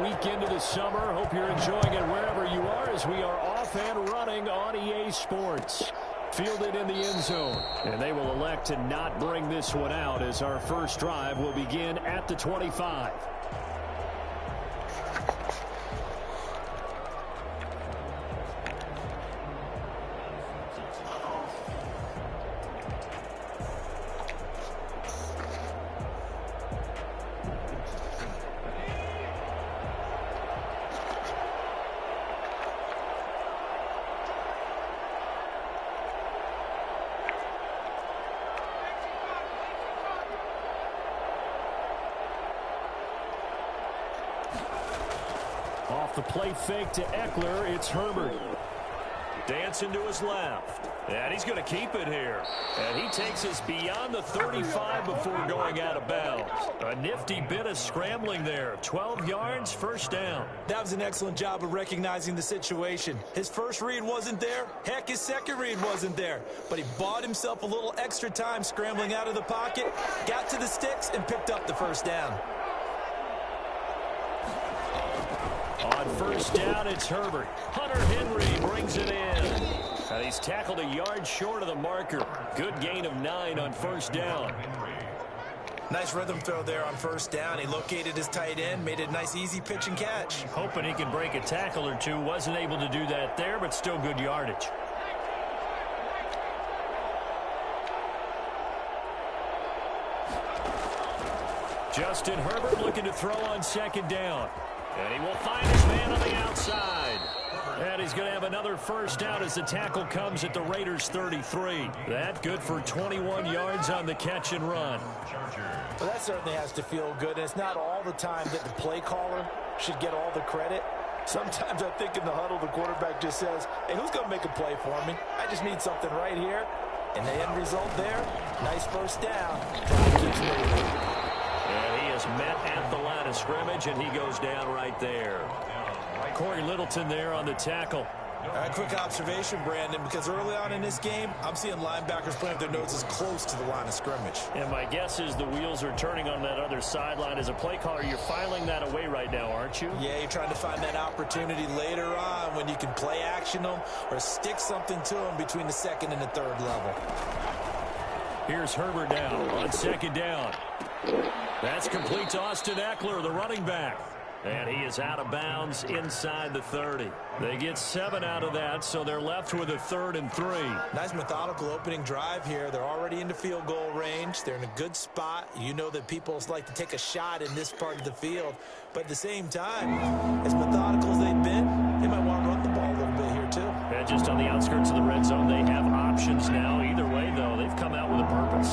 week into the summer. Hope you're enjoying it wherever you are as we are off and running on EA Sports. Fielded in the end zone. And they will elect to not bring this one out as our first drive will begin at the 25. Off the play fake to Eckler, it's Herbert. Dancing to his left. And he's going to keep it here. And he takes us beyond the 35 before going out of bounds. A nifty bit of scrambling there. 12 yards, first down. That was an excellent job of recognizing the situation. His first read wasn't there. Heck, his second read wasn't there. But he bought himself a little extra time scrambling out of the pocket, got to the sticks, and picked up the first down. On first down, it's Herbert. Hunter Henry brings it in. And he's tackled a yard short of the marker. Good gain of 9 on first down. Nice rhythm throw there on first down. He located his tight end, made a nice easy pitch and catch. Hoping he can break a tackle or two. Wasn't able to do that there, but still good yardage. Justin Herbert looking to throw on second down. And he will find his man on the outside. And he's going to have another first down as the tackle comes at the Raiders' 33. That good for 21 yards on the catch and run. Well, that certainly has to feel good. And it's not all the time that the play caller should get all the credit. Sometimes I think in the huddle, the quarterback just says, hey, who's going to make a play for me? I just need something right here. And the end result there, nice first down. Drive keeps moving. And he is met at the line of scrimmage, and he goes down right there. Corey Littleton there on the tackle. Quick observation, Brandon, because early on in this game, I'm seeing linebackers putting their noses close to the line of scrimmage. And my guess is the wheels are turning on that other sideline. As a play caller, you're filing that away right now, aren't you? Yeah, you're trying to find that opportunity later on when you can play action them or stick something to them between the second and the third level. Here's Herbert now on second down. That's complete to Austin Eckler, the running back. And he is out of bounds inside the 30. They get 7 out of that, so they're left with a 3rd and 3. Nice methodical opening drive here. They're already into field goal range. They're in a good spot. You know that people like to take a shot in this part of the field. But at the same time, as methodical as they've been, they might want to run the ball a little bit here too. And just on the outskirts of the red zone, they have options now. Either way, though, they've come out with a purpose.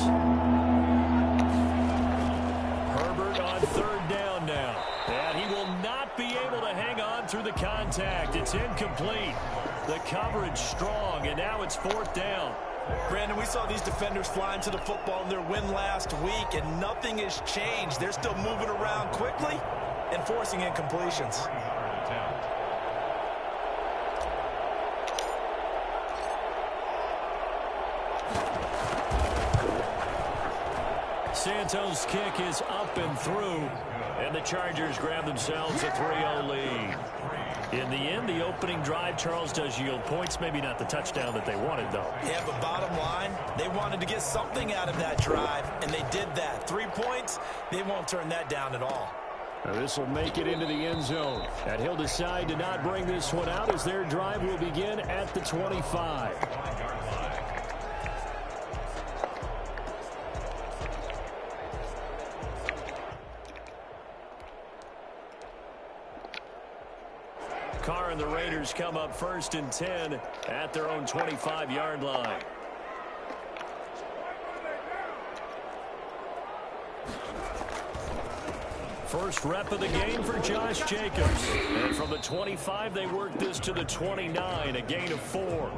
Herbert on 3rd down now. And he will not be able to hang on through the contact. It's incomplete. The coverage strong, and now it's 4th down. Brandon, we saw these defenders flying to the football in their win last week, and nothing has changed. They're still moving around quickly and forcing incompletions. Santos' kick is up and through. And the Chargers grab themselves a 3-0 lead. In the end, the opening drive, Charles, does yield points. Maybe not the touchdown that they wanted, though. Yeah, but bottom line, they wanted to get something out of that drive, and they did that. 3 points, they won't turn that down at all. Now this will make it into the end zone. And he'll decide to not bring this one out as their drive will begin at the 25. Carr and the Raiders come up 1st and 10 at their own 25-yard line. First rep of the game for Josh Jacobs. And from the 25, they work this to the 29, a gain of 4.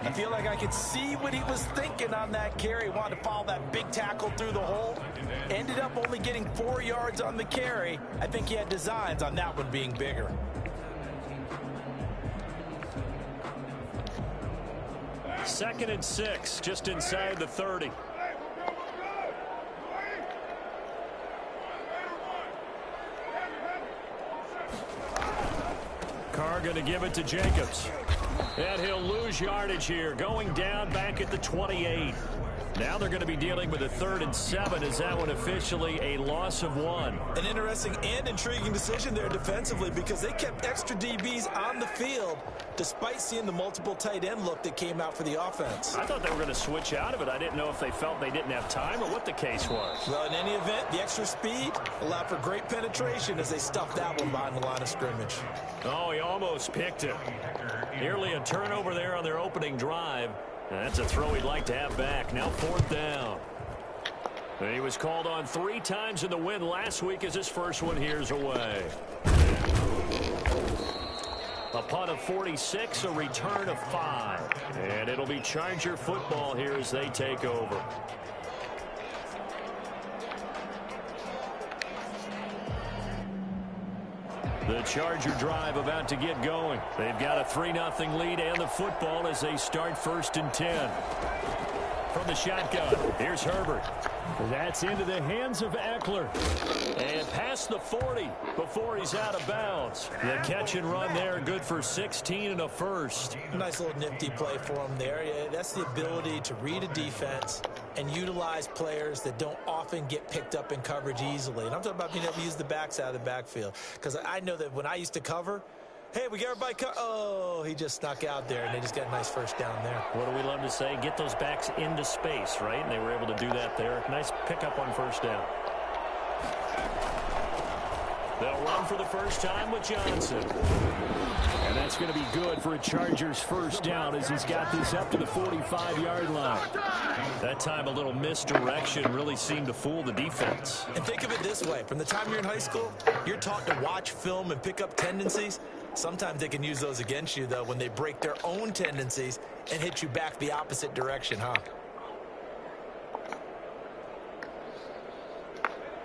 I feel like I could see what he was thinking on that carry. Wanted to follow that big tackle through the hole. Ended up only getting 4 yards on the carry. I think he had designs on that one being bigger. Second and 6, just inside the 30. Carr going to give it to Jacobs. And he'll lose yardage here, going down back at the 28. Now they're going to be dealing with a 3rd and 7. Is that one officially a loss of 1? An interesting and intriguing decision there defensively because they kept extra DBs on the field despite seeing the multiple tight end look that came out for the offense. I thought they were going to switch out of it. I didn't know if they felt they didn't have time or what the case was. Well, in any event, the extra speed allowed for great penetration as they stuffed that one behind the line of scrimmage. Oh, he almost picked it. Nearly a turnover there on their opening drive. That's a throw he'd like to have back. Now 4th down. He was called on 3 times in the win last week as his first one here's away. A punt of 46, a return of 5. And it'll be Charger football here as they take over. The Charger drive about to get going. They've got a 3-0 lead and the football as they start 1st and 10. From the shotgun, here's Herbert. That's into the hands of Eckler. And past the 40 before he's out of bounds. The catch and run there, good for 16 and a first. Nice little nifty play for him there. Yeah, that's the ability to read a defense and utilize players that don't often get picked up in coverage easily. And I'm talking about being able to use the backs out of the backfield. Because I know that when I used to cover, hey, we got everybody oh, he just snuck out there, and they just got a nice first down there. What do we love to say? Get those backs into space, right? And they were able to do that there. Nice pickup on first down. They'll run for the first time with Johnson. And that's going to be good for a Chargers first down as he's got this up to the 45-yard line. That time a little misdirection really seemed to fool the defense. And think of it this way. From the time you're in high school, you're taught to watch film and pick up tendencies. Sometimes they can use those against you, though, when they break their own tendencies and hit you back the opposite direction, huh?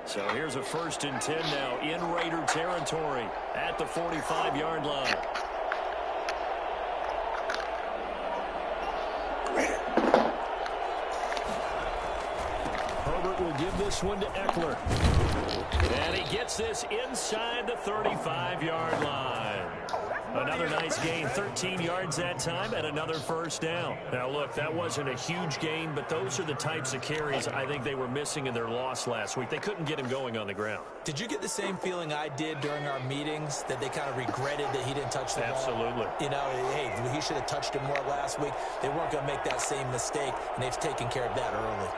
So here's a 1st and 10 now in Raider territory at the 45-yard line. Herbert will give this one to Eckler. And he gets this inside the 35-yard line. Another nice gain, 13 yards that time, and another first down. Now, look, that wasn't a huge gain, but those are the types of carries I think they were missing in their loss last week. They couldn't get him going on the ground. Did you get the same feeling I did during our meetings, that they kind of regretted that he didn't touch the ball? Absolutely. You know, hey, he should have touched it more last week. They weren't going to make that same mistake, and they've taken care of that early.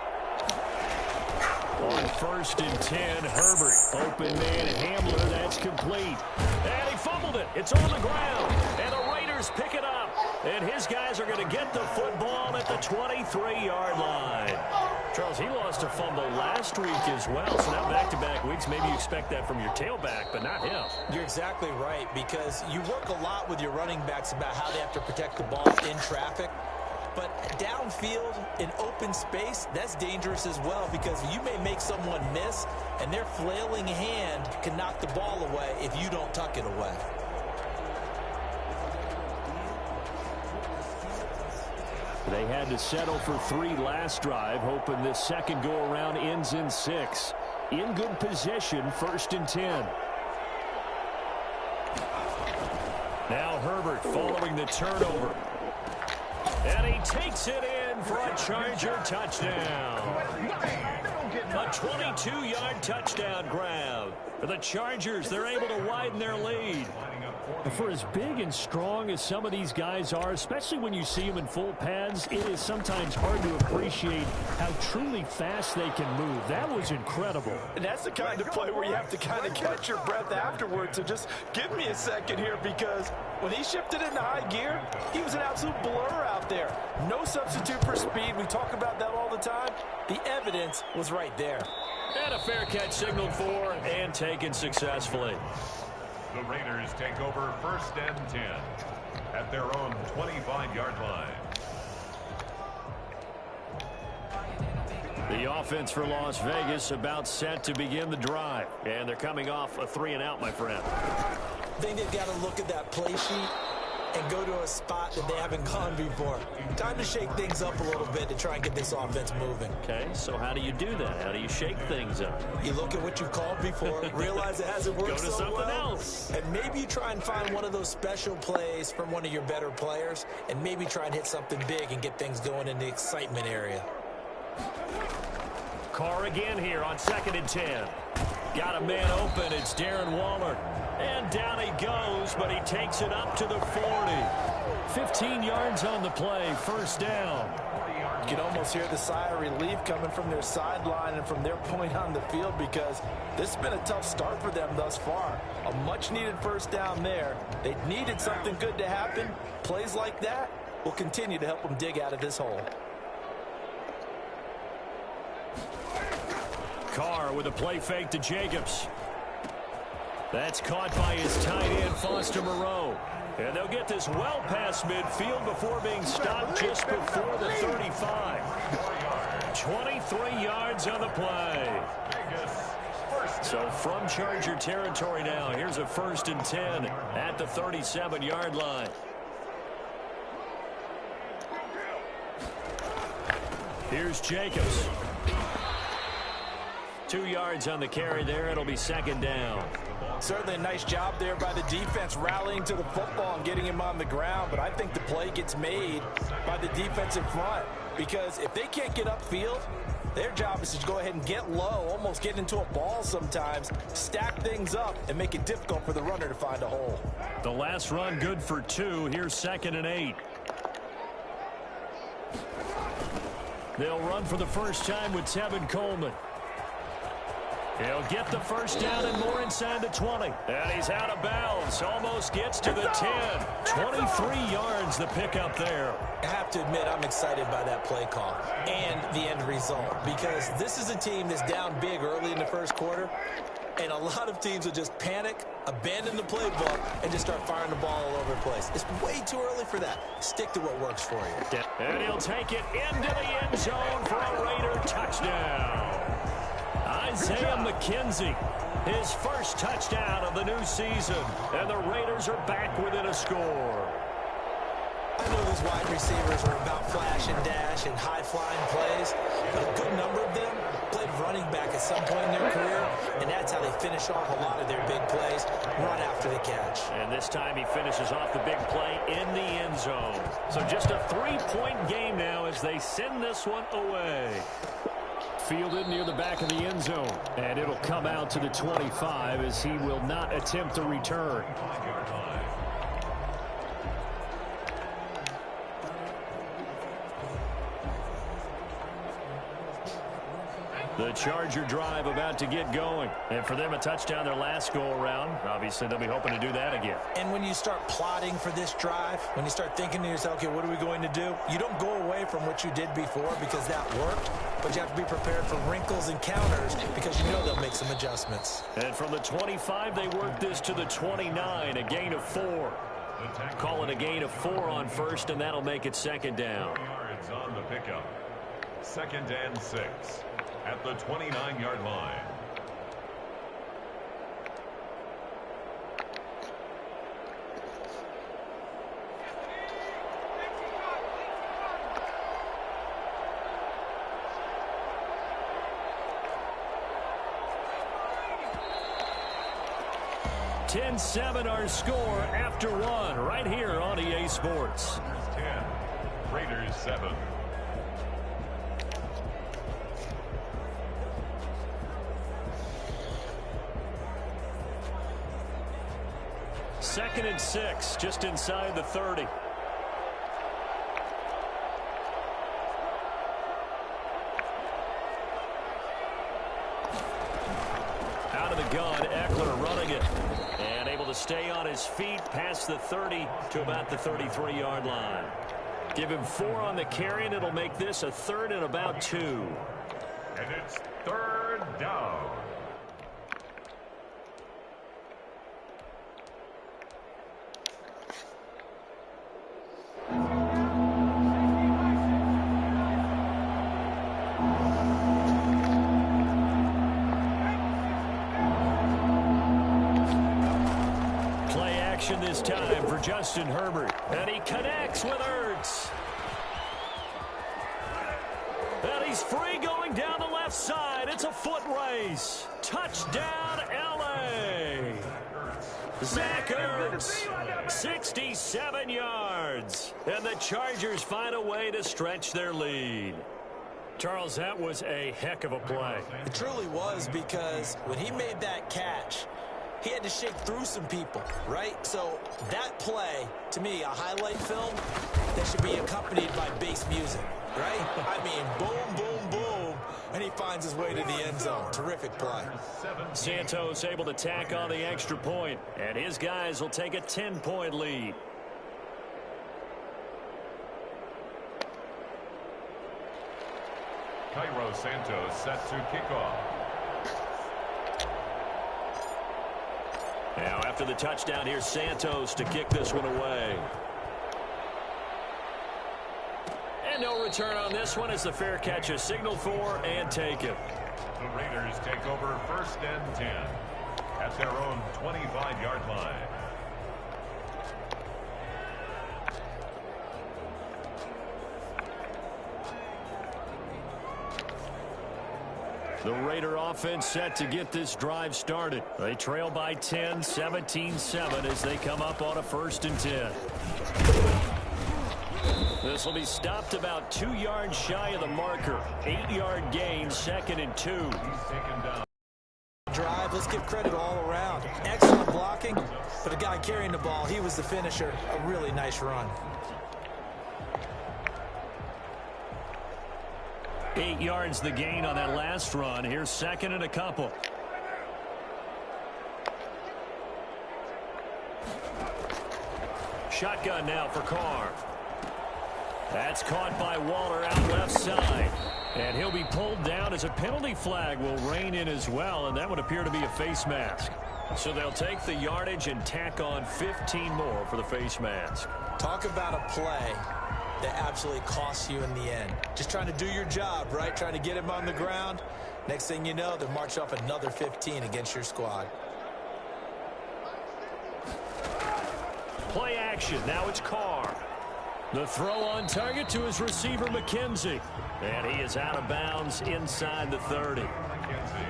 On 1st and 10, Herbert. Open man, Hamler, that's complete. And he fumbled it. It's on the ground. And the Raiders pick it up. And his guys are going to get the football at the 23-yard line. Charles, he lost a fumble last week as well. So now back-to-back weeks, maybe you expect that from your tailback, but not him. You're exactly right, because you work a lot with your running backs about how they have to protect the ball in traffic. But downfield, in open space, that's dangerous as well, because you may make someone miss, and their flailing hand can knock the ball away if you don't tuck it away. They had to settle for 3 last drive, hoping this second go-around ends in 6. In good position, 1st and 10. Now Herbert following the turnover. And he takes it in for a Charger touchdown. A 22-yard touchdown grab. For the Chargers, they're able to widen their lead. For as big and strong as some of these guys are, especially when you see them in full pads, it is sometimes hard to appreciate how truly fast they can move. That was incredible. And that's the kind of play where you have to kind of catch your breath afterwards. So just give me a second here, because when he shifted into high gear, he was an absolute blur out there. No substitute for speed. We talk about that all the time. The evidence was right there. And a fair catch signaled for and taken successfully. The Raiders take over 1st and 10 at their own 25-yard line. The offense for Las Vegas about set to begin the drive. And they're coming off a 3-and-out, my friend. I think they've got to look at that play sheet and go to a spot that they haven't gone before. Time to shake things up a little bit to try and get this offense moving. Okay, so how do you do that? How do you shake things up? You look at what you've called before, realize it hasn't worked Go to so something well. else. And maybe you try and find one of those special plays from one of your better players, and maybe try and hit something big and get things going in the excitement area. Carr again here on 2nd and 10. Got a man open. It's Darren Waller. And down he goes, but he takes it up to the 40. 15 yards on the play, first down. You can almost hear the sigh of relief coming from their sideline and from their point on the field, because this has been a tough start for them thus far. A much-needed first down there. They needed something good to happen. Plays like that will continue to help them dig out of this hole. Carr with a play fake to Jacobs. That's caught by his tight end, Foster Moreau. And they'll get this well past midfield before being stopped just before the 35. 23 yards on the play. So from Charger territory now, here's a 1st and 10 at the 37-yard line. Here's Jacobs. 2 yards on the carry there. It'll be 2nd down. Certainly a nice job there by the defense rallying to the football and getting him on the ground, but I think the play gets made by the defensive front, because if they can't get upfield, their job is to go ahead and get low, almost get into a ball sometimes, stack things up, and make it difficult for the runner to find a hole. The last run good for 2. Here's 2nd and 8. They'll run for the first time with Tevin Coleman. He'll get the first down and more inside the 20. And he's out of bounds. Almost gets to the 10. 23 yards the pickup there. I have to admit, I'm excited by that play call and the end result, because this is a team that's down big early in the first quarter, and a lot of teams will just panic, abandon the playbook, and just start firing the ball all over the place. It's way too early for that. Stick to what works for you. And he'll take it into the end zone for a Raider touchdown. Isaiah McKenzie, his first touchdown of the new season, and the Raiders are back within a score. I know these wide receivers are about flash and dash and high-flying plays, but a good number of them played running back at some point in their career, and that's how they finish off a lot of their big plays, run after the catch. And this time he finishes off the big play in the end zone. So just a 3-point game now as they send this one away. Fielded near the back of the end zone, and it'll come out to the 25 as he will not attempt the return. The Charger drive about to get going. And for them, a touchdown their last go-around. Obviously, they'll be hoping to do that again. And when you start plotting for this drive, when you start thinking to yourself, okay, what are we going to do? You don't go away from what you did before because that worked, but you have to be prepared for wrinkles and counters because you know they'll make some adjustments. And from the 25, they work this to the 29, a gain of 4. Call it a gain of 4 on first, and that'll make it 2nd down. Yards on the pickup. 2nd and 6. At the 29-yard line. (10-7) our score after 1 right here on EA Sports. 10, Raiders 7. Second and 6, just inside the 30. Out of the gun, Eckler running it. And able to stay on his feet past the 30 to about the 33-yard line. Give him 4 on the carry, and it'll make this a 3rd and about 2. And it's 3rd down. This time for Justin Herbert, and he connects with Ertz. And he's free going down the left side. It's a foot race. Touchdown, L.A. Zach Ertz, 67 yards. And the Chargers find a way to stretch their lead. Charles, that was a heck of a play. It truly was, because when he made that catch, he had to shake through some people, right? So that play, to me, a highlight film that should be accompanied by bass music, right? I mean, boom, boom, boom, and he finds his way to the end zone. Terrific play. Santos able to tack on the extra point, and his guys will take a 10-point lead. Cairo Santos set to kick off. Now after the touchdown, here's Santos to kick this one away. And no return on this one as the fair catch is signaled for and taken. The Raiders take over 1st and 10 at their own 25-yard line. The Raider offense set to get this drive started. They trail by 10, 17-7 as they come up on a 1st and 10. This will be stopped about 2 yards shy of the marker. 8-yard gain, 2nd and 2. Drive, let's give credit all around. Excellent blocking, but the guy carrying the ball, he was the finisher. A really nice run. 8 yards the gain on that last run. Here's 2nd and a couple. Shotgun now for Carr. That's caught by Waller out left side. And he'll be pulled down as a penalty flag will rein in as well, and that would appear to be a face mask. So they'll take the yardage and tack on 15 more for the face mask. Talk about a play that absolutely costs you in the end. Just trying to do your job, right? Trying to get him on the ground. Next thing you know, they'll march off another 15 against your squad. Play action. Now it's Carr. The throw on target to his receiver, McKenzie. And he is out of bounds inside the 30. McKenzie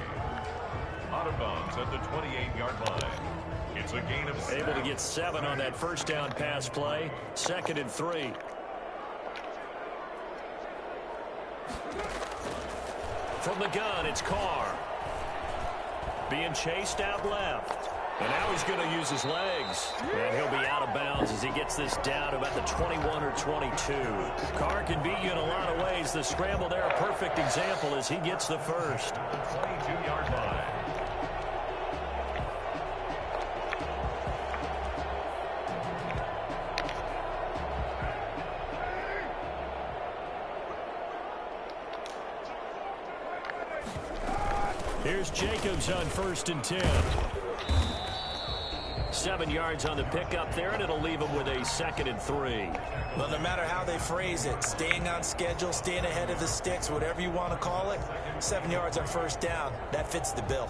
out of bounds at the 28-yard line. It's a gain of 7. Able to get 7 on that first down pass play. 2nd and 3. From the gun, it's Carr. Being chased out left. And now he's going to use his legs. And he'll be out of bounds as he gets this down about the 21 or 22. Carr can beat you in a lot of ways. The scramble there, a perfect example as he gets the first. 22-yard line. Here's Jacobs on 1st and 10. 7 yards on the pickup there, and it'll leave him with a 2nd and 3. Well, no matter how they phrase it, staying on schedule, staying ahead of the sticks, whatever you want to call it, 7 yards on 1st down, that fits the bill.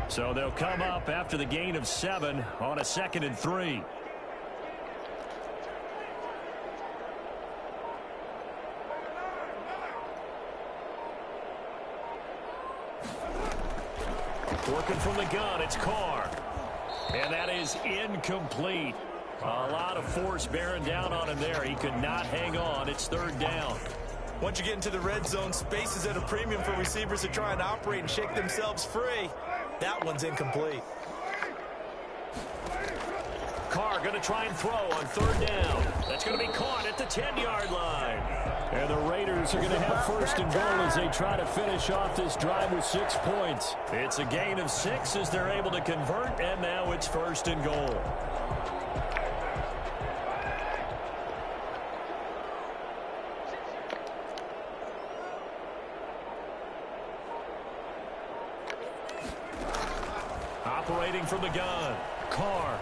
So they'll come up after the gain of 7 on a 2nd and 3. Working from the gun, it's Carr. And that is incomplete. A lot of force bearing down on him there. He could not hang on. It's 3rd down. Once you get into the red zone, space is at a premium for receivers to try and operate and shake themselves free. That one's incomplete. Carr going to try and throw on 3rd down. That's going to be caught at the 10-yard line. And the Raiders are going to have 1st and goal as they try to finish off this drive with 6 points. It's a gain of 6 as they're able to convert, and now it's 1st and goal. Operating from the gun, Carr.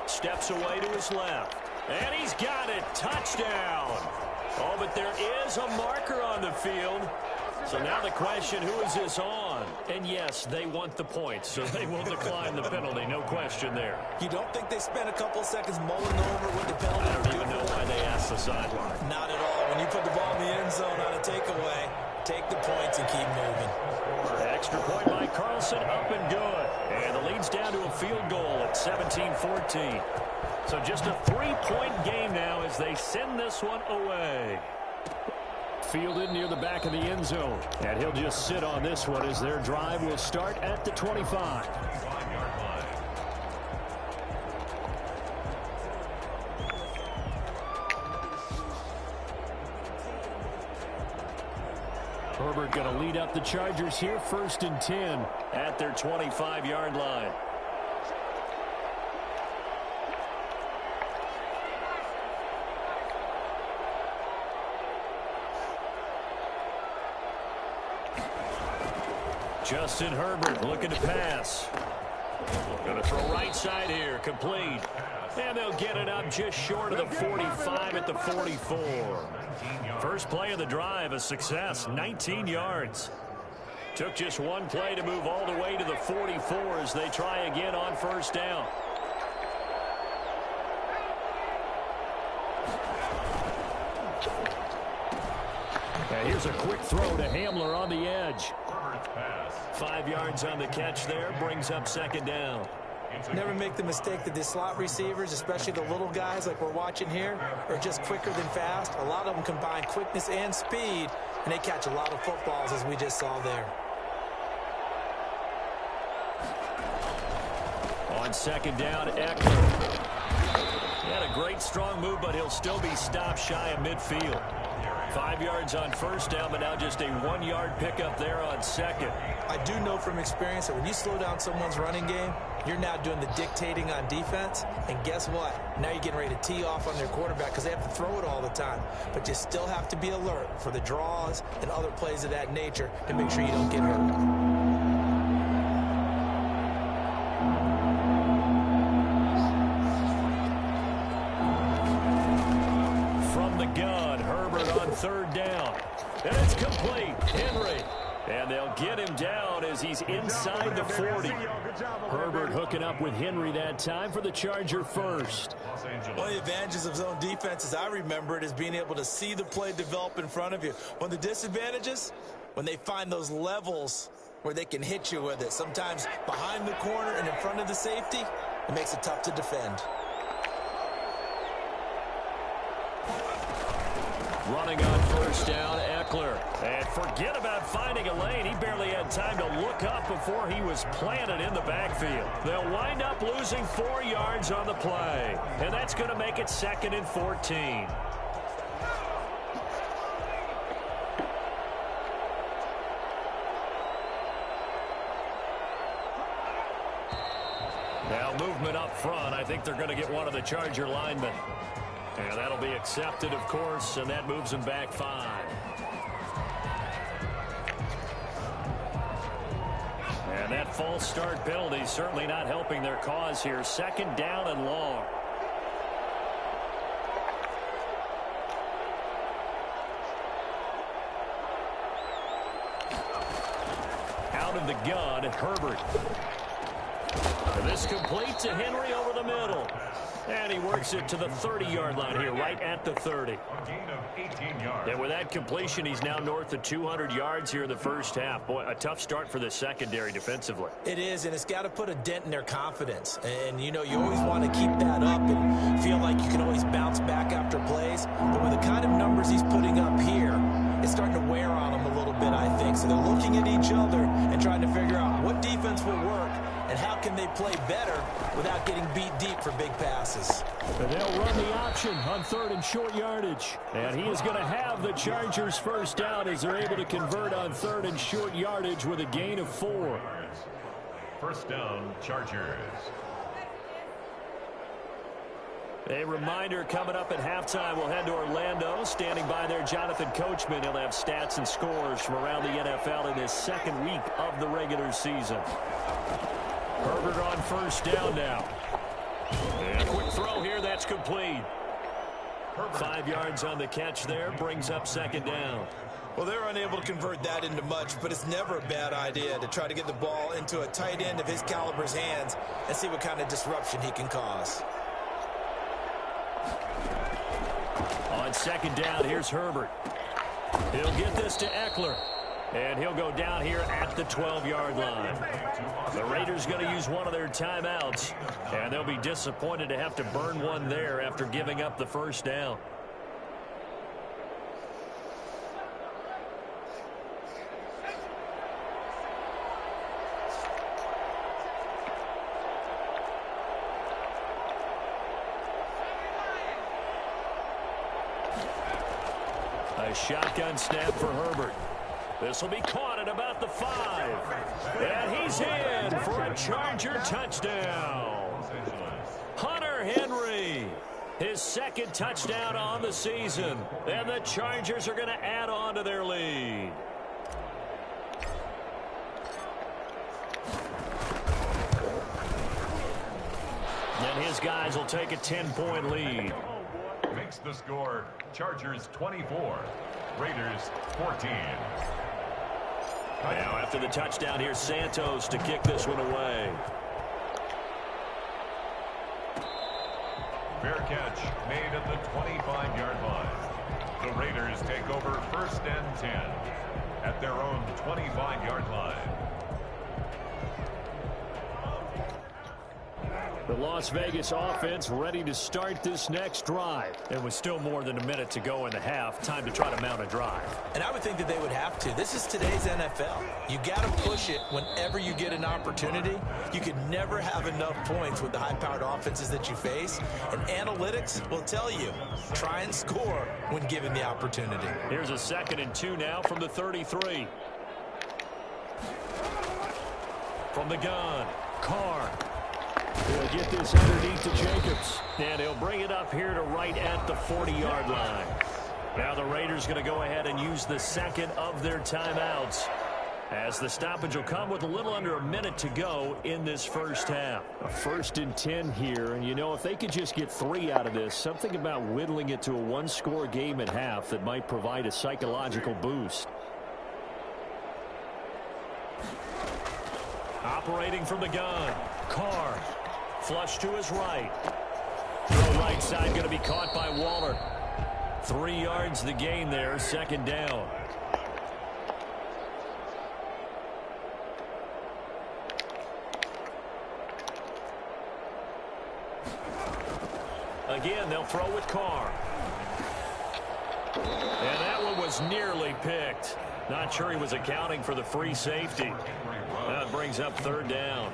Steps away to his left. And he's got it. Touchdown. Oh, but there is a marker on the field. So now the question, who is this on? And yes, they want the points, so they will decline the penalty. No question there. You don't think they spent a couple seconds mulling over what the penalty I don't even know why they asked the sideline. Not at all. When you put the ball in the end zone on a takeaway, take the points and keep moving. Extra point by Carlson, up and good. And the lead's down to a field goal at 17-14. So just a 3-point game now as they send this one away. Fielded near the back of the end zone. And he'll just sit on this one as their drive will start at the 25. Herbert going to lead up the Chargers here, 1st and 10 at their 25-yard line. Justin Herbert looking to pass. Going to throw right side here, complete. And they'll get it up just short of the 45 at the 44. First play of the drive, a success, 19 yards. Took just one play to move all the way to the 44 as they try again on 1st down. And here's a quick throw to Hamler on the edge. 5 yards on the catch there, brings up 2nd down. Never make the mistake that the slot receivers, especially the little guys like we're watching here, are just quicker than fast. A lot of them combine quickness and speed, and they catch a lot of footballs as we just saw there. On 2nd down, Eckler. He had a great strong move, but he'll still be stopped shy of midfield. 5 yards on 1st down, but now just a 1-yard pickup there on 2nd. I do know from experience that when you slow down someone's running game, you're now doing the dictating on defense. And guess what? Now you're getting ready to tee off on their quarterback because they have to throw it all the time. But you still have to be alert for the draws and other plays of that nature to make sure you don't get hurt. Gun, Herbert on 3rd down. And it's complete. Henry. And they'll get him down as he's inside the 40. Herbert hooking up with Henry that time for the Charger first. One of the advantages of zone defense, as I remember it, is being able to see the play develop in front of you. One of the disadvantages, when they find those levels where they can hit you with it. Sometimes behind the corner and in front of the safety, it makes it tough to defend. Running on 1st down, Eckler. And forget about finding a lane. He barely had time to look up before he was planted in the backfield. They'll wind up losing 4 yards on the play. And that's going to make it 2nd and 14. Now movement up front. I think they're going to get one of the Charger linemen. And that'll be accepted, of course, and that moves them back 5. And that false start penalty certainly not helping their cause here. 2nd down and long. Out of the gun, Herbert. And this complete to Henry over the middle. And he works it to the 30-yard line here, right at the 30. And with that completion, he's now north of 200 yards here in the 1st half. Boy, a tough start for the secondary defensively. It is, and it's got to put a dent in their confidence. And, you know, you always want to keep that up and feel like you can always bounce back after plays. But with the kind of numbers he's putting up here, it's starting to wear on them a little bit, I think. So they're looking at each other and trying to figure out what defense will work and how can they play better without getting beat deep for big passes. And they'll run the option on 3rd and short yardage. And he is going to have the Chargers 1st down as they're able to convert on 3rd and short yardage with a gain of 4. 1st down, Chargers. A reminder coming up at halftime, we'll head to Orlando. Standing by there, Jonathan Coachman. He'll have stats and scores from around the NFL in his 2nd week of the regular season. Herbert on 1st down now. And a quick throw here, that's complete. 5 yards on the catch there, brings up 2nd down. Well, they're unable to convert that into much, but it's never a bad idea to try to get the ball into a tight end of his caliber's hands and see what kind of disruption he can cause. On second down, here's Herbert. He'll get this to Eckler. And he'll go down here at the 12-yard line. The Raiders going to use one of their timeouts, and they'll be disappointed to have to burn one there after giving up the first down. A shotgun snap for Herbert. This will be caught at about the 5. And he's in for a Charger touchdown. Hunter Henry, his second touchdown on the season. And the Chargers are going to add on to their lead. And his guys will take a 10-point lead. Makes the score Chargers 24, Raiders 14. Now after the touchdown, here's Santos to kick this one away. Fair catch made at the 25-yard line. The Raiders take over first and 10 at their own 25-yard line. The Las Vegas offense ready to start this next drive. And with still more than a minute to go in the half, time to try to mount a drive. And I would think that they would have to. This is today's NFL. You got to push it whenever you get an opportunity. You can never have enough points with the high-powered offenses that you face. And analytics will tell you, try and score when given the opportunity. Here's a 2nd and 2 now from the 33. From the gun, Carr. He'll get this underneath to Jacobs. And he'll bring it up here to right at the 40-yard line. Now the Raiders going to go ahead and use the second of their timeouts, as the stoppage will come with a little under a minute to go in this first half. A 1st and 10 here, and you know, if they could just get 3 out of this, something about whittling it to a one-score game at half that might provide a psychological boost. Operating from the gun, Carr. Flush to his right. Throw right side going to be caught by Waller. 3 yards the gain there, 2nd down. Again, they'll throw with Carr. And that one was nearly picked. Not sure he was accounting for the free safety. That brings up 3rd down.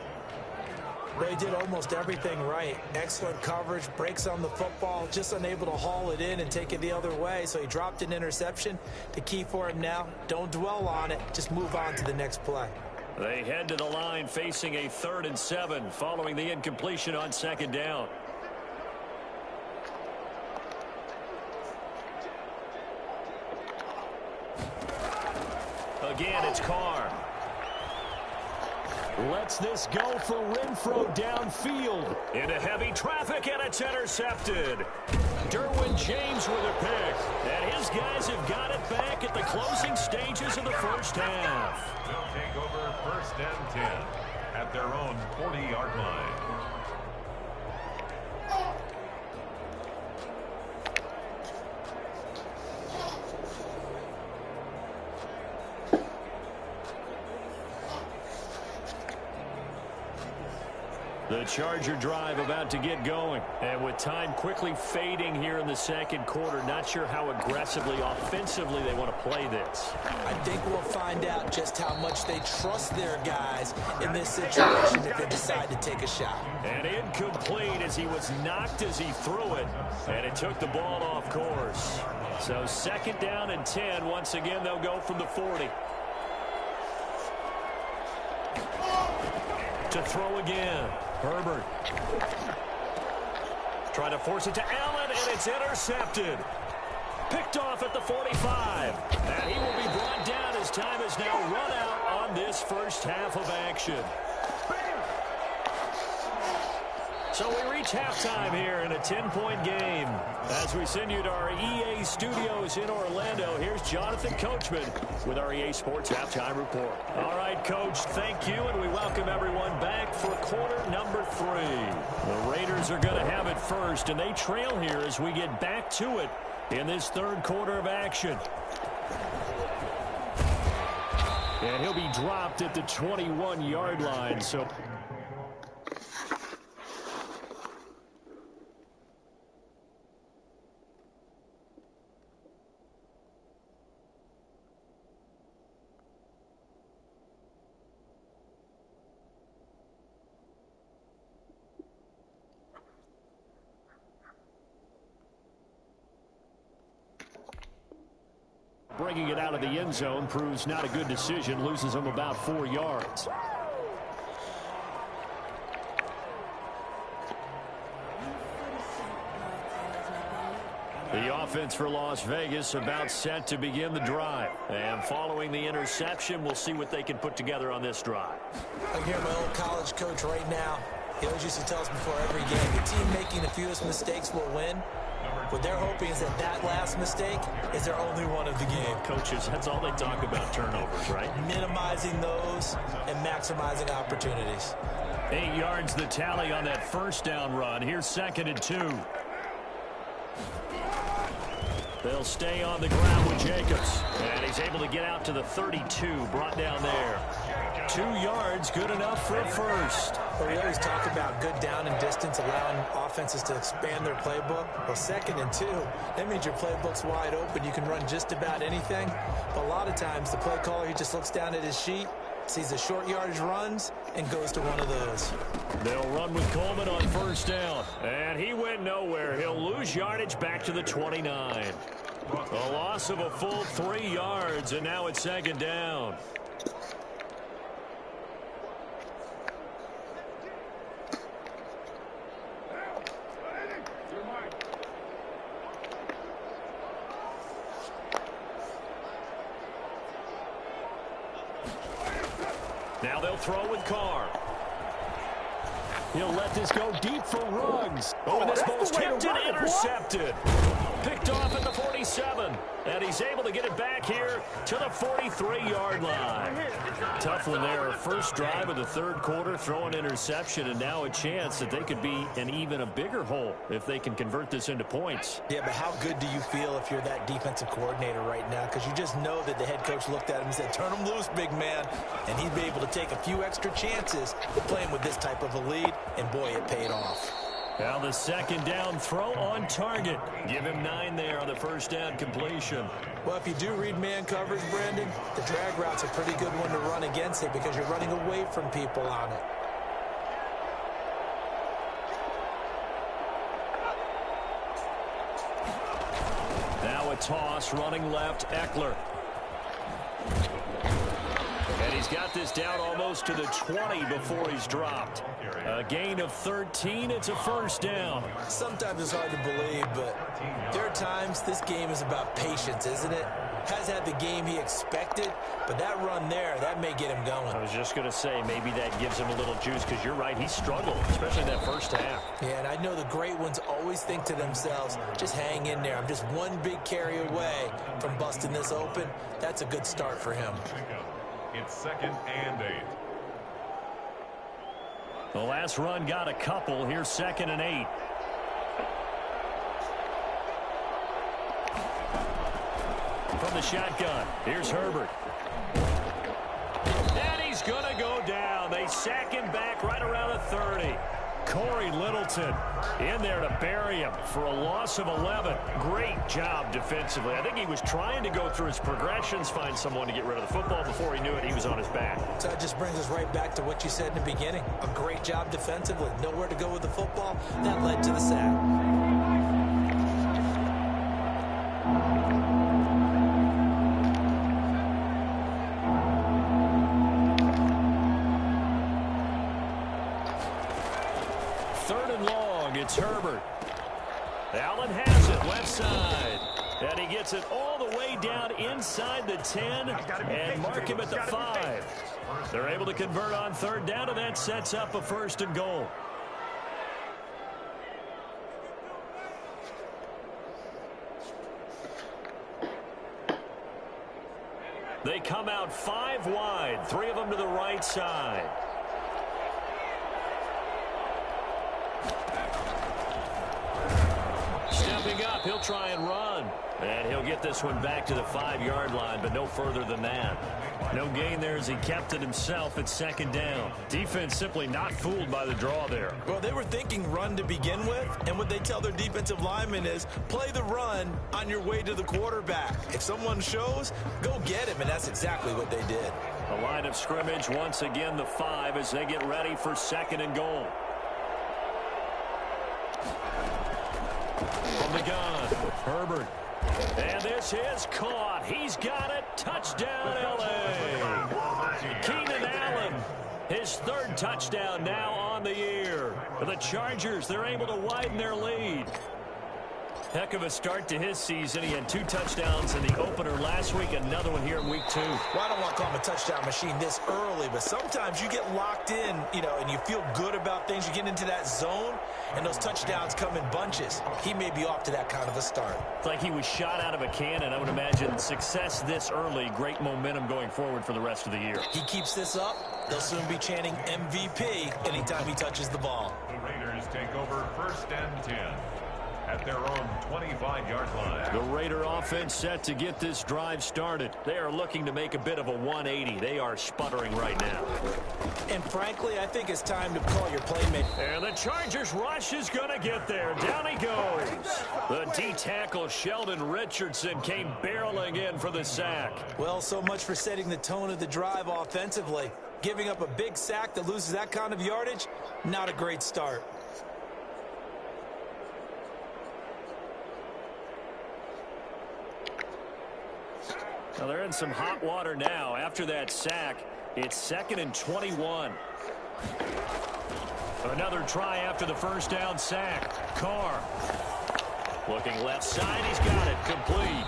They did almost everything right. Excellent coverage, breaks on the football, just unable to haul it in and take it the other way. So he dropped an interception. The key for him now, don't dwell on it. Just move on to the next play. They head to the line facing a 3rd and 7 following the incompletion on 2nd down. Again, it's Carr. Lets this go for Renfro downfield. Into heavy traffic, and it's intercepted. Derwin James with a pick. And his guys have got it back at the closing stages of the first half. They'll take over 1st and 10 at their own 40-yard line. The Charger drive about to get going. And with time quickly fading here in the 2nd quarter, not sure how aggressively, offensively they want to play this. I think we'll find out just how much they trust their guys in this situation if they decide to take a shot. And incomplete as he was knocked as he threw it. And it took the ball off course. So 2nd down and 10. Once again, they'll go from the 40. To throw again. Herbert. Trying to force it to Allen, and it's intercepted. Picked off at the 45. And he will be brought down as time is now run out on this first half of action. So we reach halftime here in a 10-point game. As we send you to our EA studios in Orlando, here's Jonathan Coachman with our EA Sports Halftime Report. All right, Coach, thank you, and we welcome everyone back for quarter number 3. The Raiders are going to have it first, and they trail here as we get back to it in this third quarter of action. And he'll be dropped at the 21-yard line, so... Bringing it out of the end zone proves not a good decision. Loses him about 4 yards. The offense for Las Vegas about set to begin the drive. And following the interception, we'll see what they can put together on this drive. I hear my old college coach right now. He always used to tell us before every game, the team making the fewest mistakes will win. What they're hoping is that last mistake is their only one of the game. Coaches, that's all they talk about, turnovers, right? Minimizing those and maximizing opportunities. 8 yards the tally on that first down run. Here's 2nd and 2. They'll stay on the ground with Jacobs. And he's able to get out to the 32, brought down there. 2 yards, good enough for a first. Well, we always talk about good down and distance, allowing offenses to expand their playbook. Well, 2nd and 2, that means your playbook's wide open. You can run just about anything. But a lot of times, the play caller, he just looks down at his sheet, sees the short yardage runs, and goes to one of those. They'll run with Coleman on first down. And he went nowhere. He'll lose yardage back to the 29. A loss of a full 3 yards, and now it's 2nd down. Now they'll throw with Carr. He'll let this go deep for Ruggs. Oh, and this ball's tipped and intercepted. Picked off at the 47. And he's able to get it back here to the 43-yard line. Tough one there. First drive of the third quarter, throw an interception, and now a chance that they could be in even a bigger hole if they can convert this into points. Yeah, but how good do you feel if you're that defensive coordinator right now? Because you just know that the head coach looked at him and said, turn him loose, big man. And he'd be able to take a few extra chances playing with this type of a lead, and boy, it paid off. Now the 2nd down throw on target. Give him 9 there on the first down completion. Well, if you do read man coverage, Brandon, the drag route's a pretty good one to run against it because you're running away from people on it. Now a toss running left, Eckler. And he's got this down almost to the 20 before he's dropped. A gain of 13. It's a first down. Sometimes it's hard to believe, but there are times this game is about patience, isn't it? Has had the game he expected, but that run there, that may get him going. I was just going to say, maybe that gives him a little juice because you're right, he struggled, especially that first half. Yeah, and I know the great ones always think to themselves, just hang in there. I'm just one big carry away from busting this open. That's a good start for him. It's 2nd and 8. The last run got a couple. Here's 2nd and 8. From the shotgun, here's Herbert. And he's going to go down. They sack him back right around the 30. Corey Littleton in there to bury him for a loss of 11. Great job defensively. I think he was trying to go through his progressions, find someone to get rid of the football. Before he knew it, he was on his back. So that just brings us right back to what you said in the beginning. A great job defensively. Nowhere to go with the football. That led to the sack. It's Herbert. Allen has it left side. And he gets it all the way down inside the 10 and mark him at the 5. They're able to convert on third down, and that sets up a 1st and goal. They come out 5 wide, 3 of them to the right side. Stepping up, he'll try and run. And he'll get this one back to the 5-yard line, but no further than that. No gain there as he kept it himself at second down. Defense simply not fooled by the draw there. Well, they were thinking run to begin with, and what they tell their defensive linemen is play the run on your way to the quarterback. If someone shows, go get him, and that's exactly what they did. The line of scrimmage, once again the 5 as they get ready for second and goal. From the gun, Herbert. And this is caught. He's got it. Touchdown, L.A. Keenan Allen, his 3rd touchdown now on the year. For the Chargers, they're able to widen their lead. Heck of a start to his season. He had 2 touchdowns in the opener last week, another one here in week 2. Well, I don't want to call him a touchdown machine this early, but sometimes you get locked in, and you feel good about things. You get into that zone, and those touchdowns come in bunches. He may be off to that kind of a start. It's like he was shot out of a cannon. I would imagine success this early, great momentum going forward for the rest of the year. He keeps this up, they'll soon be chanting MVP anytime he touches the ball. The Raiders take over 1st and 10. At their own 25-yard line. The Raider offense set to get this drive started. They are looking to make a bit of a 180. They are sputtering right now. And frankly, I think it's time to call your playmaker. And the Chargers rush is going to get there. Down he goes. The D-tackle Sheldon Richardson came barreling in for the sack. Well, so much for setting the tone of the drive offensively. Giving up a big sack that loses that kind of yardage, not a great start. Now they're in some hot water now. After that sack, it's 2nd and 21. Another try after the first down sack. Carr. Looking left side. He's got it. Complete.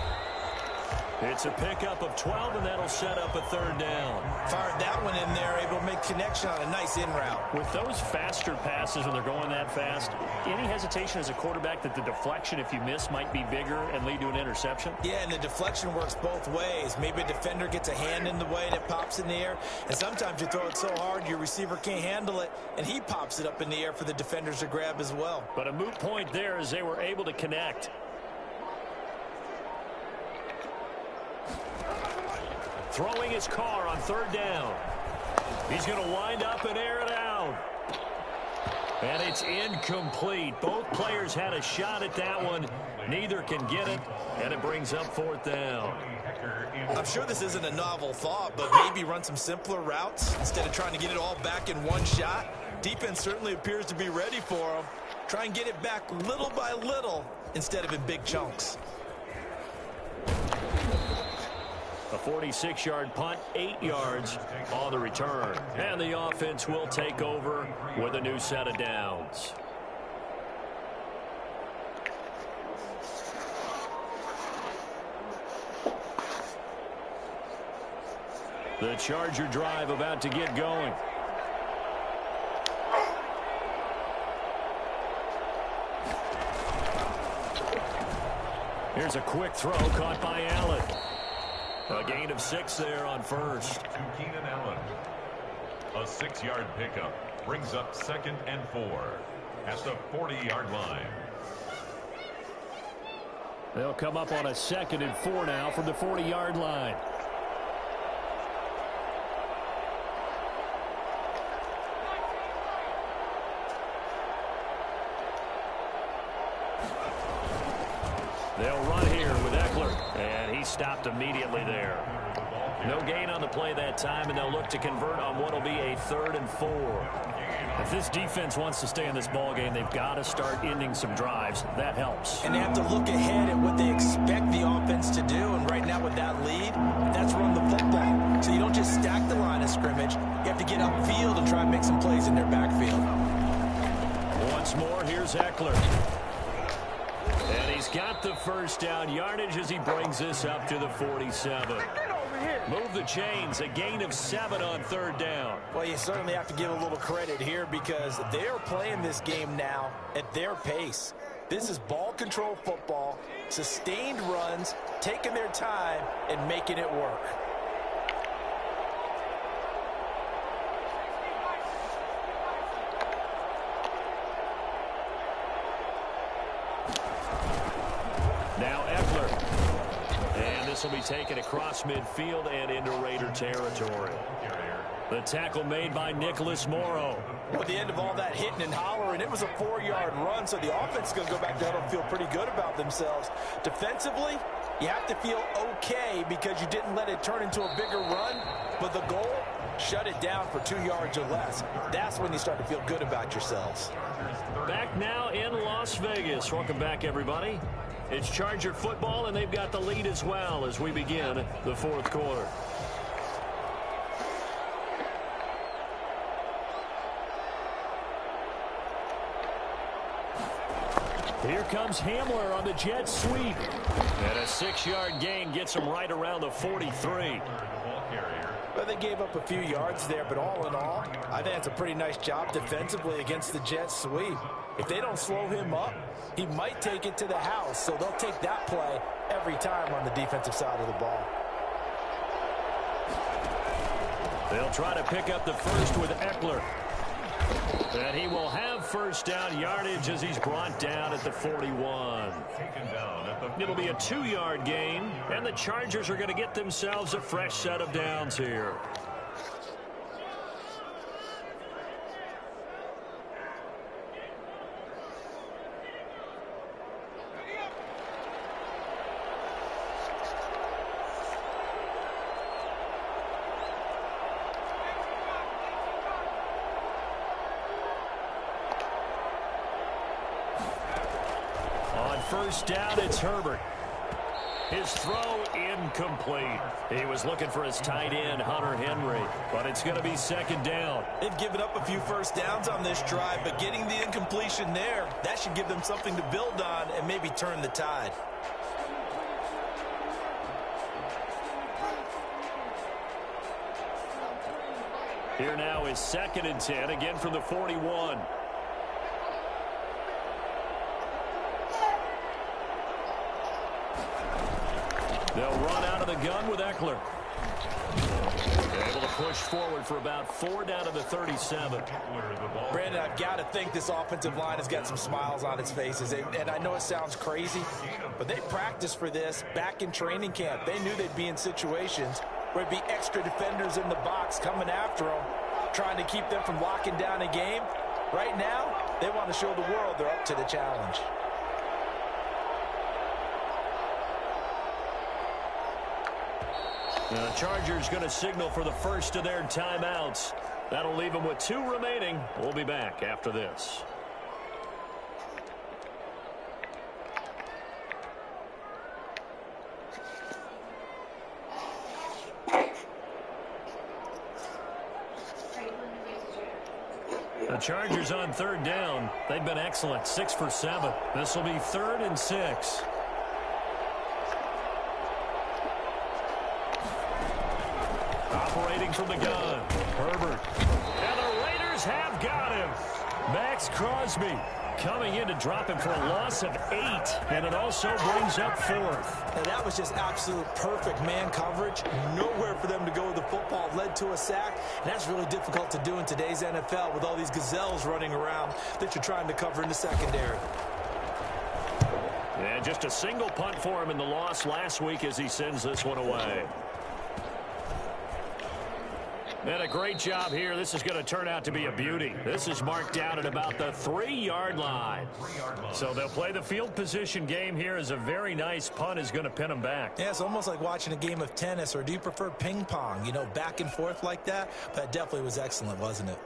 It's a pickup of 12, and that'll set up a 3rd down. Fired that one in there, able to make connection on a nice in route. With those faster passes when they're going that fast, any hesitation as a quarterback that the deflection, if you miss, might be bigger and lead to an interception? Yeah, and the deflection works both ways. Maybe a defender gets a hand in the way and it pops in the air, and sometimes you throw it so hard your receiver can't handle it, and he pops it up in the air for the defenders to grab as well. But a moot point there as they were able to connect. Throwing his car on 3rd down. He's going to wind up and air it out. And it's incomplete. Both players had a shot at that one. Neither can get it, and it brings up 4th down. I'm sure this isn't a novel thought, but maybe run some simpler routes instead of trying to get it all back in one shot. Defense certainly appears to be ready for him. Try and get it back little by little instead of in big chunks. A 46-yard punt, 8 yards on the return. And the offense will take over with a new set of downs. The Charger drive about to get going. Here's a quick throw caught by Allen. A gain of 6 there on first. To Keenan Allen. A 6-yard pickup brings up 2nd and 4 at the 40-yard line. They'll come up on a 2nd and 4 now from the 40-yard line. They'll run here with Eckler, and he stopped immediately there. No gain on the play that time, and they'll look to convert on what will be a 3rd and 4. If this defense wants to stay in this ballgame, they've got to start ending some drives. That helps. And they have to look ahead at what they expect the offense to do, and right now with that lead, that's run the football. So you don't just stack the line of scrimmage. You have to get upfield and try and make some plays in their backfield. Once more, here's Eckler. And he's got the first down yardage as he brings this up to the 47. Move the chains, a gain of 7 on 3rd down. Well, you certainly have to give a little credit here because they're playing this game now at their pace. This is ball control football, sustained runs, taking their time, and making it work. This will be taken across midfield and into Raider territory. The tackle made by Nicholas Morrow. Well, at the end of all that hitting and hollering, it was a 4-yard run, so the offense is going to go back to huddle and feel pretty good about themselves. Defensively, you have to feel okay because you didn't let it turn into a bigger run, but the goal, shut it down for 2 yards or less. That's when you start to feel good about yourselves. Back now in Las Vegas. Welcome back, everybody. It's Charger football, and they've got the lead as well as we begin the fourth quarter. Here comes Hamler on the jet sweep. And a 6-yard gain gets him right around the 43. Well, they gave up a few yards there, but all in all, I think it's a pretty nice job defensively against the jet sweep. If they don't slow him up, he might take it to the house, so they'll take that play every time on the defensive side of the ball. They'll try to pick up the first with Eckler. And he will have first down yardage as he's brought down at the 41. It'll be a 2-yard gain, and the Chargers are going to get themselves a fresh set of downs here. First down, it's Herbert. His throw incomplete. He was looking for his tight end, Hunter Henry, but it's going to be second down. They've given up a few first downs on this drive, but getting the incompletion there, that should give them something to build on and maybe turn the tide. Here now is 2nd and 10, again from the 41. They'll run out of the gun with Eckler. Able to push forward for about 4 down to the 37. Brandon, I've got to think this offensive line has got some smiles on its faces. And I know it sounds crazy, but they practiced for this back in training camp. They knew they'd be in situations where it'd be extra defenders in the box coming after them, trying to keep them from locking down a game. Right now, they want to show the world they're up to the challenge. The Chargers going to signal for the first of their timeouts. That'll leave them with 2 remaining. We'll be back after this. The Chargers on 3rd down. They've been excellent, 6 for 7. This will be 3rd and 6. Operating from the gun, Herbert. And the Raiders have got him. Max Crosby coming in to drop him for a loss of 8. And it also brings up 4th. And that was just absolute perfect man coverage. Nowhere for them to go with the football. Led to a sack. And that's really difficult to do in today's NFL with all these gazelles running around that you're trying to cover in the secondary. And just a single punt for him in the loss last week as he sends this one away. And a great job here. This is going to turn out to be a beauty. This is marked down at about the 3-yard line. So they'll play the field position game here as a very nice punt is going to pin them back. Yeah, it's almost like watching a game of tennis, or do you prefer ping pong? You know, back and forth like that? That definitely was excellent, wasn't it?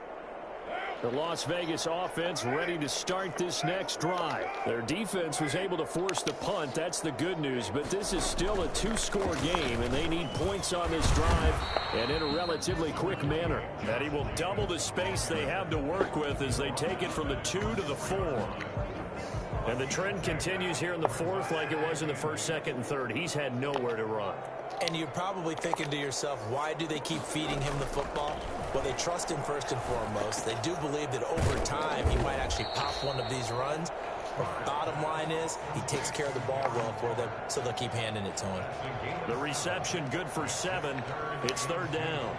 The Las Vegas offense ready to start this next drive. Their defense was able to force the punt. That's the good news. But this is still a 2-score game, and they need points on this drive and in a relatively quick manner. And he will double the space they have to work with as they take it from the 2 to the 4. And the trend continues here in the 4th like it was in the 1st, 2nd, and 3rd. He's had nowhere to run. And you're probably thinking to yourself, why do they keep feeding him the football? Well, they trust him first and foremost. They do believe that over time he might actually pop one of these runs. But bottom line is he takes care of the ball well for them, so they'll keep handing it to him. The reception good for 7. It's 3rd down.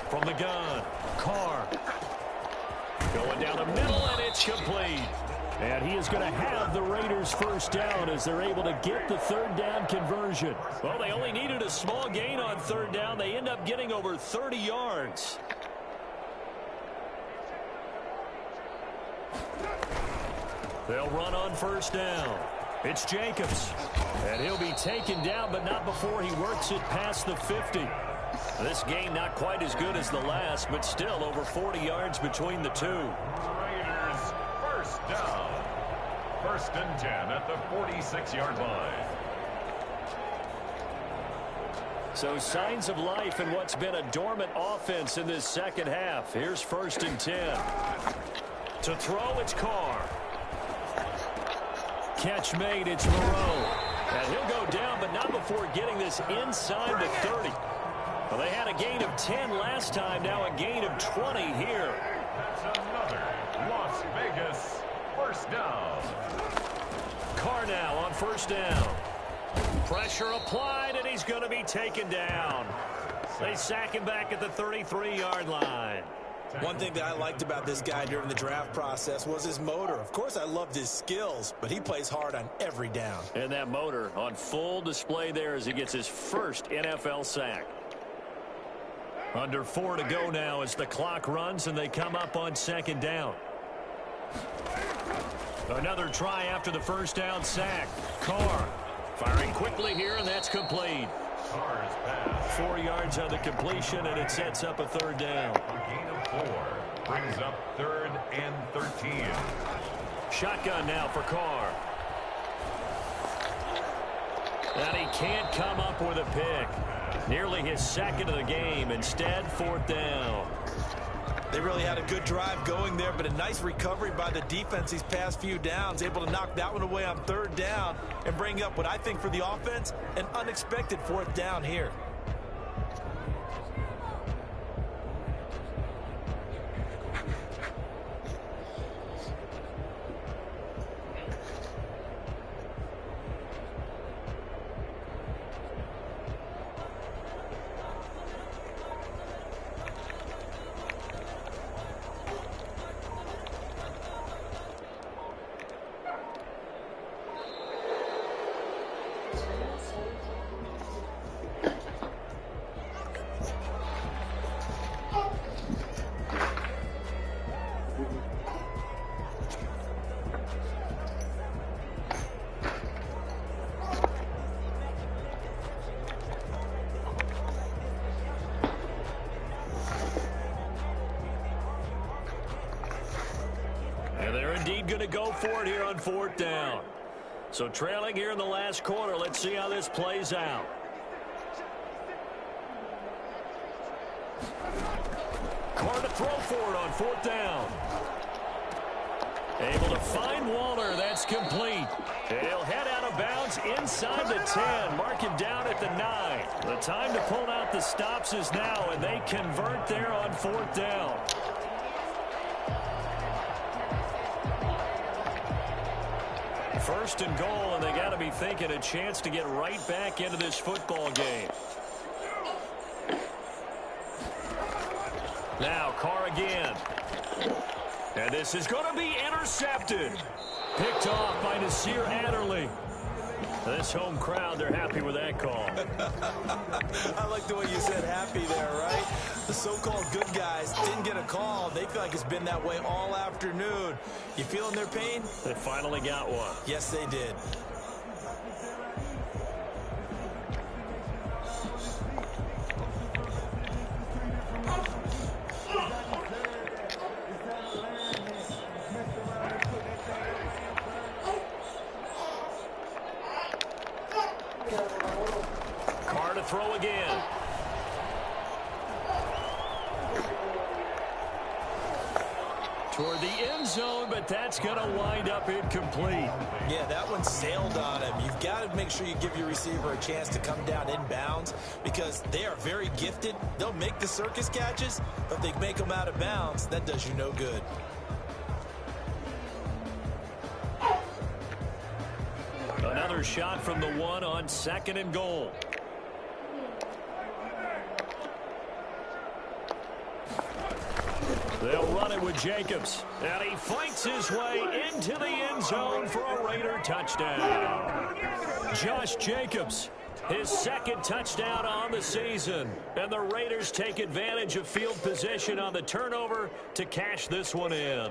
From the gun, Carr Going down the middle, and it's complete. And he is going to have the Raiders first down as they're able to get the third down conversion. Well, they only needed a small gain on third down. They end up getting over 30 yards. They'll run on first down. It's Jacobs. And he'll be taken down, but not before he works it past the 50. This game not quite as good as the last, but still over 40 yards between the two. Raiders first down. First and 10 at the 46-yard line. So signs of life in what's been a dormant offense in this second half. Here's first and 10. To throw, it's Carr. Catch made, it's Moreau. And he'll go down, but not before getting this inside the 30. Well, they had a gain of 10 last time, now a gain of 20 here. That's another Las Vegas first down. Carr now on first down. Pressure applied, and he's going to be taken down. They sack him back at the 33-yard line. One thing that I liked about this guy during the draft process was his motor. Of course, I loved his skills, but he plays hard on every down. And that motor on full display there as he gets his first NFL sack. Under 4 to go now as the clock runs and they come up on second down. Another try after the first down sack. Carr firing quickly here, and that's complete. Carr's pass. 4 yards on the completion, and it sets up a third down. A gain of 4 brings up third and 13. Shotgun now for Carr. And he can't come up with a pick. Nearly his second of the game. Instead, fourth down. They really had a good drive going there, but a nice recovery by the defense these past few downs. Able to knock that one away on third down and bring up what I think for the offense, an unexpected fourth down here. Going to go for it here on fourth down. So trailing here in the last quarter. Let's see how this plays out. Carr to throw for it on fourth down. Able to find Waller. That's complete. He'll head out of bounds inside the 10. Mark him down at the 9. The time to pull out the stops is now, and they convert there on fourth down. First and goal, and they got to be thinking a chance to get right back into this football game. Now Carr again. And this is going to be intercepted. Picked off by Nasir Adderley. This home crowd, they're happy with that call. I like the way you said happy there, right? The so-called good guys didn't get a call. They feel like it's been that way all afternoon. You feeling their pain? They finally got one. Yes, they did. Carr to throw again. Toward the end zone, but that's going to wind up incomplete. Yeah, that one sailed on him. You've got to make sure you give your receiver a chance to come down inbounds because they are very gifted. They'll make the circus catches, but if they make them out of bounds, that does you no good. Another shot from the 1 on second and goal. They'll run it with with Jacobs. And he fights his way into the end zone for a Raider touchdown. Josh Jacobs, his second touchdown on the season. And the Raiders take advantage of field position on the turnover to cash this one in.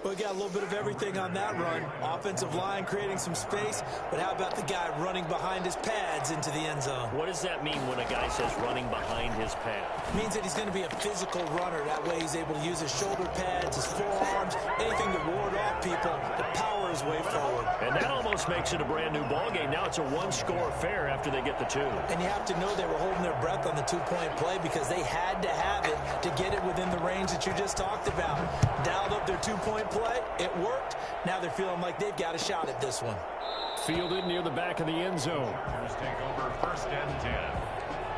We got a little bit of everything on that run. Offensive line creating some space, but how about the guy running behind his pads into the end zone? What does that mean when a guy says running behind his pad? It means that he's going to be a physical runner. That way he's able to use his shoulder pads, his forearms, anything to ward off people, to power his way forward. And that almost makes it a brand new ball game. Now it's a one-score affair after they get the two. And you have to know they were holding their breath on the two-point play because they had to have it to get it within the range that you just talked about. Dialed up their two-point play. It worked. Now they're feeling like they've got a shot at this one. Fielded near the back of the end zone. Raiders take over 1st and 10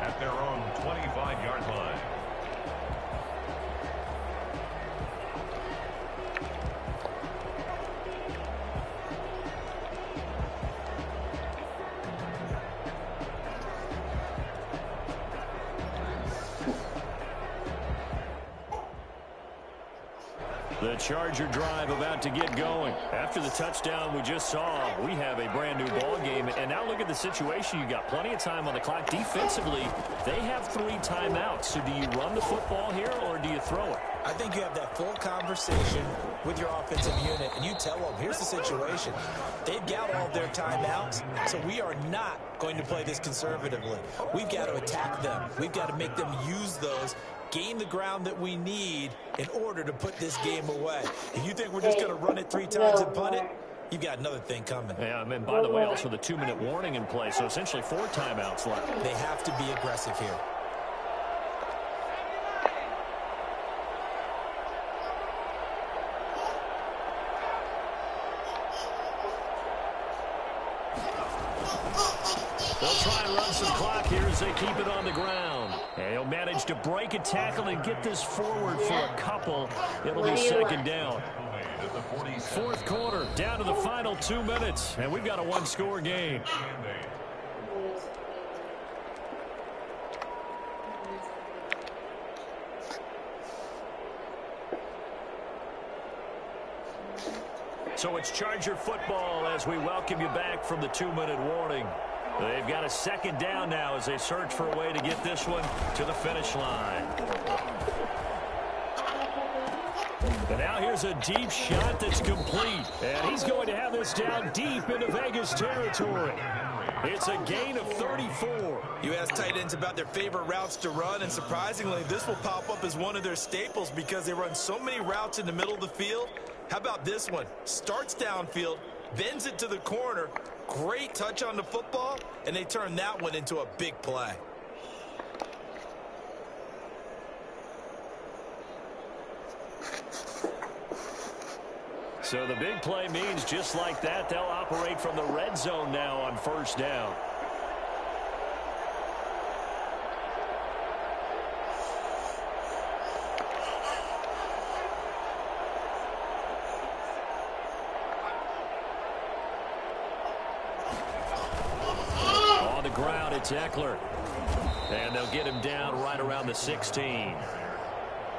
at their own 25-yard line. The Charger drive about to get going. After the touchdown we just saw, we have a brand new ball game. And now look at the situation. You got plenty of time on the clock. Defensively, they have 3 timeouts. So do you run the football here or do you throw it? I think you have that full conversation with your offensive unit, and you tell them, here's the situation. They've got all their timeouts, so we are not going to play this conservatively. We've got to attack them. We've got to make them use those, gain the ground that we need in order to put this game away. If you think we're just going to run it 3 times and punt it, you've got another thing coming. Yeah, and by the way, also the 2-minute warning in play, so essentially 4 timeouts left. They have to be aggressive here. They'll try and run some clock here as they keep it on the ground. And he'll manage to break a tackle and get this forward for a couple. It'll be 2nd down. 4th quarter, down to the final 2 minutes. And we've got a 1-score game. So it's Charger football as we welcome you back from the 2-minute warning. They've got a 2nd down now as they search for a way to get this one to the finish line. And now here's a deep shot that's complete. And he's going to have this down deep into Vegas territory. It's a gain of 34. You ask tight ends about their favorite routes to run, and surprisingly, this will pop up as one of their staples because they run so many routes in the middle of the field. How about this one? Starts downfield, bends it to the corner, great touch on the football, and they turn that one into a big play. So the big play means just like that, they'll operate from the red zone now on 1st down. On the ground, it's Eckler. And they'll get him down right around the 16.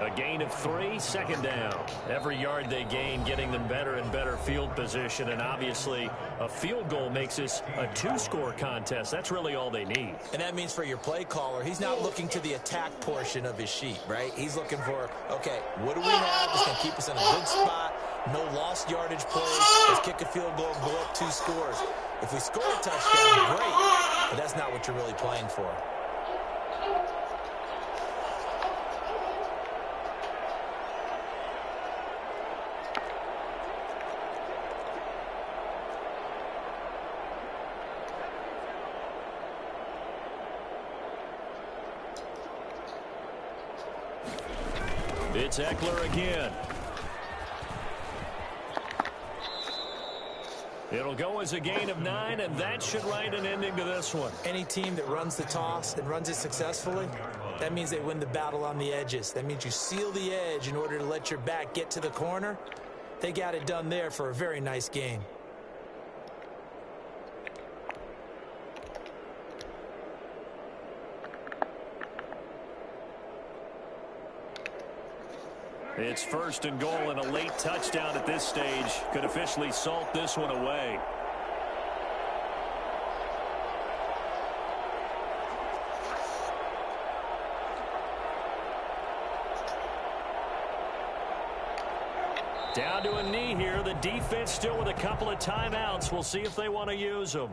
A gain of 3, 2nd down. Every yard they gain, getting them better and better field position. And obviously, a field goal makes this a 2-score contest. That's really all they need. And that means for your play caller, he's not looking to the attack portion of his sheet, right? He's looking for, okay, what do we have that's going to keep us in a good spot? No lost yardage plays. Let's kick a field goal and go up 2 scores. If we score a touchdown, great. But that's not what you're really playing for. It's Eckler again. It'll go as a gain of 9, and that should write an ending to this one. Any team that runs the toss and runs it successfully, that means they win the battle on the edges. That means you seal the edge in order to let your back get to the corner. They got it done there for a very nice game. It's 1st and goal, and a late touchdown at this stage could officially salt this one away. Down to a knee here. The defense still with a couple of timeouts. We'll see if they want to use them.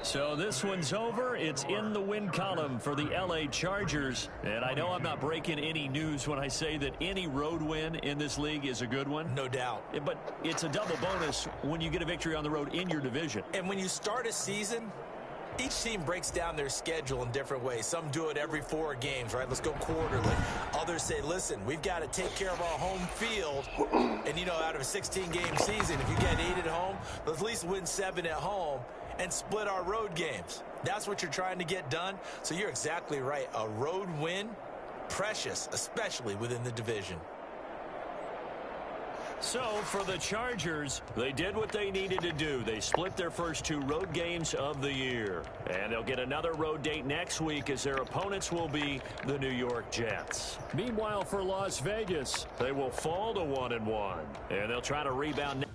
So this one's over. It's in the win column for the LA Chargers. And I know I'm not breaking any news when I say that any road win in this league is a good one. No doubt. But it's a double bonus when you get a victory on the road in your division. And when you start a season, each team breaks down their schedule in different ways. Some do it every 4 games, right? Let's go quarterly. Others say, listen, we've got to take care of our home field. And, you know, out of a 16-game season, if you get 8 at home, let's at least win 7 at home and split our road games. That's what you're trying to get done. So you're exactly right. A road win, precious, especially within the division. So for the Chargers, they did what they needed to do. They split their first 2 road games of the year. And they'll get another road date next week as their opponents will be the New York Jets. Meanwhile, for Las Vegas, they will fall to 1-1. And they'll try to rebound.